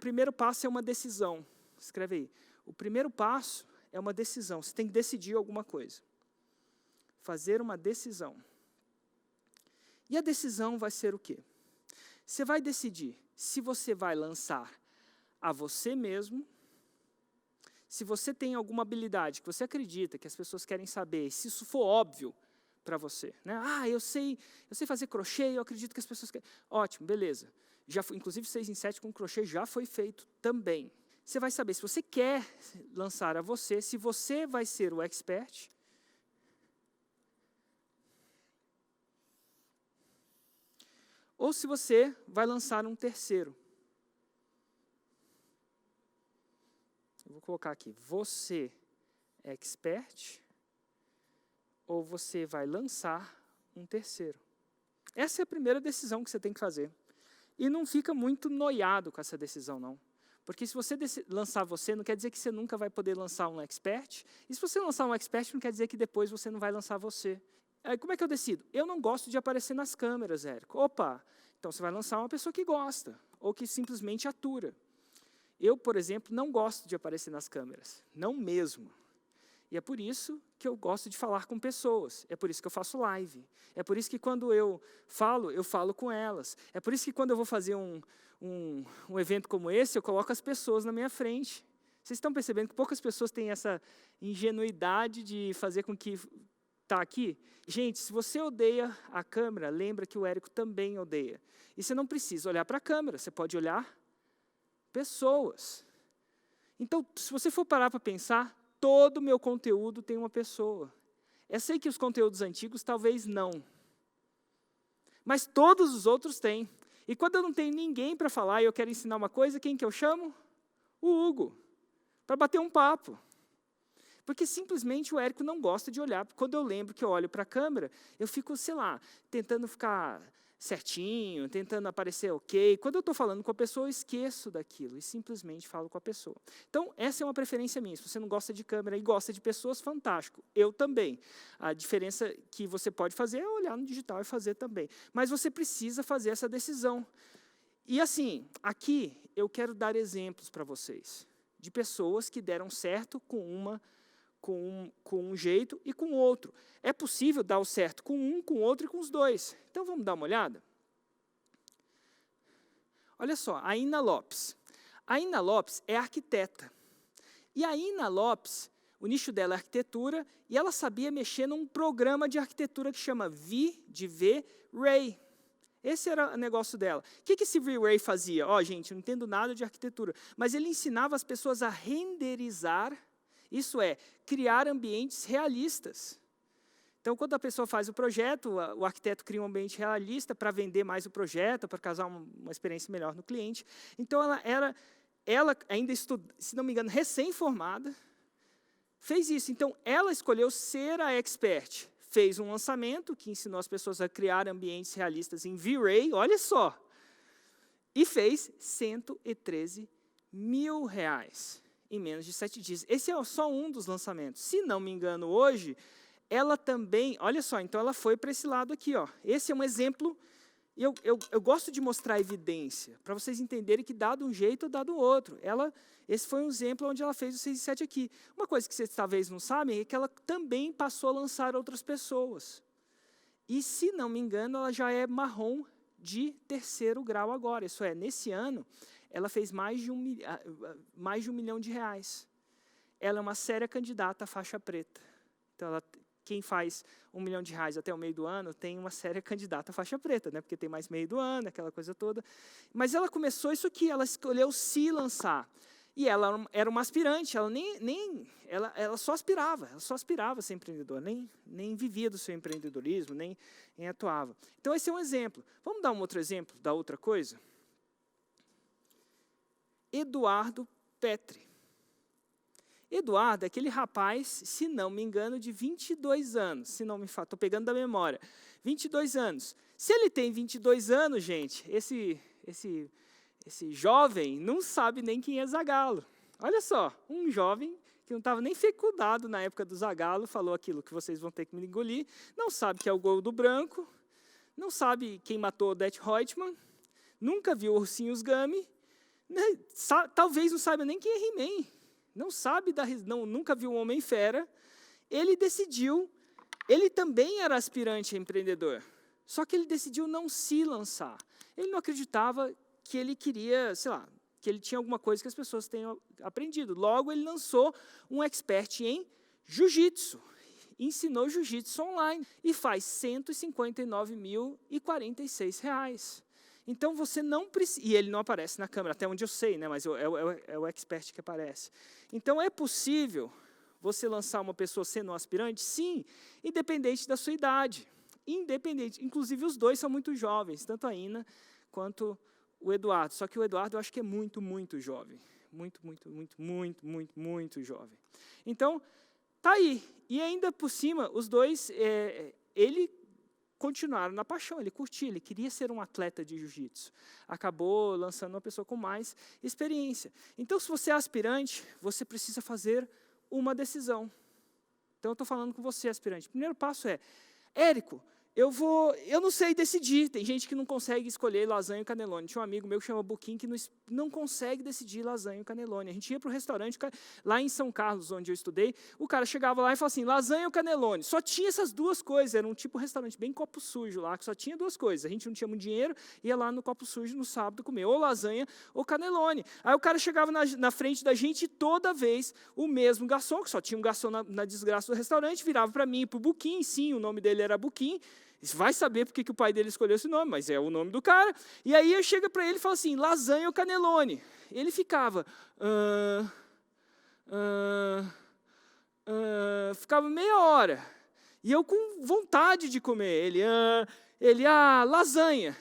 primeiro passo é uma decisão. Escreve aí. O primeiro passo é uma decisão. Você tem que decidir alguma coisa. Fazer uma decisão. E a decisão vai ser o quê? Você vai decidir se você vai lançar a você mesmo, se você tem alguma habilidade que você acredita que as pessoas querem saber, se isso for óbvio para você. Né? Eu sei fazer crochê, eu acredito que as pessoas querem. Ótimo, beleza. Já foi, inclusive 6 em 7 com crochê já foi feito também. Você vai saber se você quer lançar a você, se você vai ser o expert, ou se você vai lançar um terceiro. Eu vou colocar aqui, você é expert, ou você vai lançar um terceiro. Essa é a primeira decisão que você tem que fazer. E não fica muito noiado com essa decisão, não. Porque se você lançar você, não quer dizer que você nunca vai poder lançar um expert. E se você lançar um expert, não quer dizer que depois você não vai lançar você. Aí, como é que eu decido? Eu não gosto de aparecer nas câmeras, Érico. Opa, então você vai lançar uma pessoa que gosta, ou que simplesmente atura. Eu, por exemplo, não gosto de aparecer nas câmeras, não mesmo. E é por isso que eu gosto de falar com pessoas, é por isso que eu faço live, é por isso que quando eu falo com elas, é por isso que quando eu vou fazer um evento como esse, eu coloco as pessoas na minha frente. Vocês estão percebendo que poucas pessoas têm essa ingenuidade de fazer com que está aqui? Gente, se você odeia a câmera, lembra que o Érico também odeia. E você não precisa olhar para a câmera, você pode olhar pessoas. Então, se você for parar para pensar, todo o meu conteúdo tem uma pessoa. Eu sei que os conteúdos antigos talvez não. Mas todos os outros têm. E quando eu não tenho ninguém para falar e eu quero ensinar uma coisa, quem que eu chamo? O Hugo. Para bater um papo. Porque simplesmente o Érico não gosta de olhar. Quando eu lembro que eu olho para a câmera, eu fico, sei lá, tentando ficar certinho, tentando aparecer ok. Quando eu estou falando com a pessoa, eu esqueço daquilo e simplesmente falo com a pessoa. Então, essa é uma preferência minha. Se você não gosta de câmera e gosta de pessoas, fantástico. Eu também. A diferença que você pode fazer é olhar no digital e fazer também. Mas você precisa fazer essa decisão. E assim, aqui eu quero dar exemplos para vocês de pessoas que deram certo com um jeito e com outro. É possível dar o certo com um, com outro e com os dois. Então, vamos dar uma olhada? Olha só, a Ina Lopes. A Ina Lopes é arquiteta. E a Ina Lopes, o nicho dela é arquitetura, e ela sabia mexer num programa de arquitetura que chama V-Ray. Esse era o negócio dela. O que esse V-Ray fazia? Gente, eu não entendo nada de arquitetura, mas ele ensinava as pessoas a renderizar. Isso é, criar ambientes realistas. Então, quando a pessoa faz o projeto, o arquiteto cria um ambiente realista para vender mais o projeto, para causar uma experiência melhor no cliente. Então, ela ainda estuda, se não me engano, recém-formada, fez isso. Então, ela escolheu ser a expert. Fez um lançamento que ensinou as pessoas a criar ambientes realistas em V-Ray, olha só, e fez R$113 mil. Em menos de 7 dias. Esse é só um dos lançamentos. Se não me engano, hoje, ela também, olha só, então ela foi para esse lado aqui. Esse é um exemplo, eu gosto de mostrar evidência, para vocês entenderem que dado um jeito, dado outro. Esse foi um exemplo onde ela fez o 6 e 7 aqui. Uma coisa que vocês talvez não sabem é que ela também passou a lançar outras pessoas. E, se não me engano, ela já é marrom de 3º grau agora. Isso é, nesse ano, ela fez mais de R$1 milhão. Ela é uma séria candidata à faixa preta. Então, quem faz R$1 milhão até o meio do ano, tem uma séria candidata à faixa preta, né? Porque tem mais meio do ano, aquela coisa toda. Mas ela começou isso aqui, ela escolheu se lançar. E ela era uma aspirante, ela só aspirava a ser empreendedora, nem vivia do seu empreendedorismo, nem atuava. Então, esse é um exemplo. Vamos dar um outro exemplo da outra coisa? Eduardo Petri. Eduardo é aquele rapaz, se não me engano, de 22 anos. Estou pegando da memória. 22 anos. Se ele tem 22 anos, gente, esse jovem não sabe nem quem é Zagallo. Olha só, um jovem que não estava nem fecundado na época do Zagallo, falou aquilo que vocês vão ter que me engolir, não sabe que é o gol do branco, não sabe quem matou Odete Reutemann, nunca viu Ursinhos Gummy, né, talvez não saiba nem quem é He-Man, não sabe, nunca viu um Homem-Fera, ele decidiu, ele também era aspirante a empreendedor, só que ele decidiu não se lançar. Ele não acreditava que ele queria, sei lá, que ele tinha alguma coisa que as pessoas tenham aprendido. Logo, ele lançou um expert em jiu-jitsu, ensinou jiu-jitsu online e faz R$ 159.046. Então, você não precisa... E ele não aparece na câmera, até onde eu sei, né? Mas é o expert que aparece. Então, é possível você lançar uma pessoa sendo um aspirante? Sim, independente da sua idade. Independente. Inclusive, os dois são muito jovens, tanto a Ina quanto o Eduardo. Só que o Eduardo eu acho que é muito, muito jovem. Muito, muito, muito, muito, muito, muito jovem. Então, tá aí. E ainda por cima, os dois, ele continuaram na paixão, ele curtia, ele queria ser um atleta de jiu-jitsu. Acabou lançando uma pessoa com mais experiência. Então, se você é aspirante, você precisa fazer uma decisão. Então, eu estou falando com você, aspirante. O primeiro passo é, Érico, eu não sei decidir. Tem gente que não consegue escolher lasanha e canelone. Tinha um amigo meu que chama Buquim, que não consegue decidir lasanha e canelone. A gente ia para o restaurante, lá em São Carlos, onde eu estudei, o cara chegava lá e falava assim, lasanha ou canelone? Só tinha essas duas coisas, era um tipo de restaurante bem copo sujo lá, que só tinha duas coisas. A gente não tinha muito dinheiro, ia lá no copo sujo no sábado comer ou lasanha ou canelone. Aí o cara chegava na frente da gente e toda vez o mesmo garçom, que só tinha um garçom na desgraça do restaurante, virava para mim e para o Buquim, sim, o nome dele era Buquim. Vai saber porque que o pai dele escolheu esse nome, mas é o nome do cara. E aí eu chego para ele e falo assim, lasanha ou canelone? Ele ficava, ficava meia hora. E eu com vontade de comer. Ele, lasanha.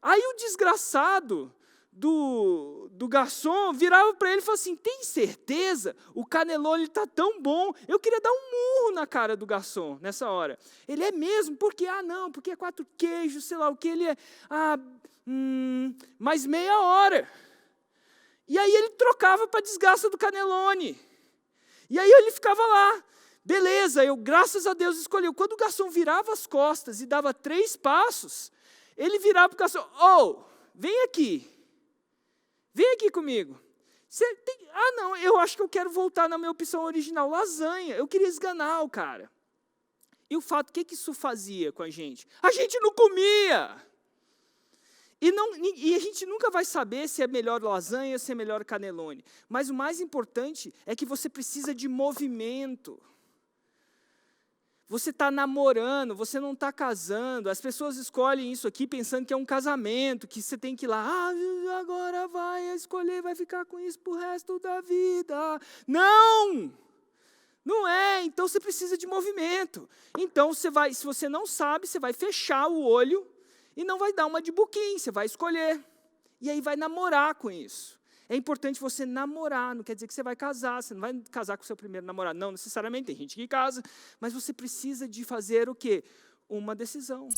Aí o desgraçado do garçom virava para ele e falava assim, tem certeza? O canelone está tão bom. Eu queria dar um murro na cara do garçom nessa hora. Ele é mesmo? Por quê? Não, porque é 4 queijos, sei lá o que. Ele é, mais meia hora. E aí ele trocava para a desgraça do canelone. E aí ele ficava lá. Beleza, eu graças a Deus escolhi. Quando o garçom virava as costas e dava 3 passos, ele virava para o garçom, vem aqui. Vem aqui comigo. Não, eu acho que eu quero voltar na minha opção original, lasanha. Eu queria esganar o cara. E o fato, o que isso fazia com a gente? A gente não comia. E a gente nunca vai saber se é melhor lasanha ou se é melhor canelone. Mas o mais importante é que você precisa de movimento. Você está namorando, você não está casando. As pessoas escolhem isso aqui pensando que é um casamento, que você tem que ir lá, agora vai escolher, vai ficar com isso para o resto da vida. Não! Não é, então você precisa de movimento. Então, se você não sabe, você vai fechar o olho e não vai dar uma de Buquim, você vai escolher. E aí vai namorar com isso. É importante você namorar, não quer dizer que você vai casar, você não vai casar com o seu primeiro namorado, não necessariamente, tem gente que casa, mas você precisa de fazer o quê? Uma decisão.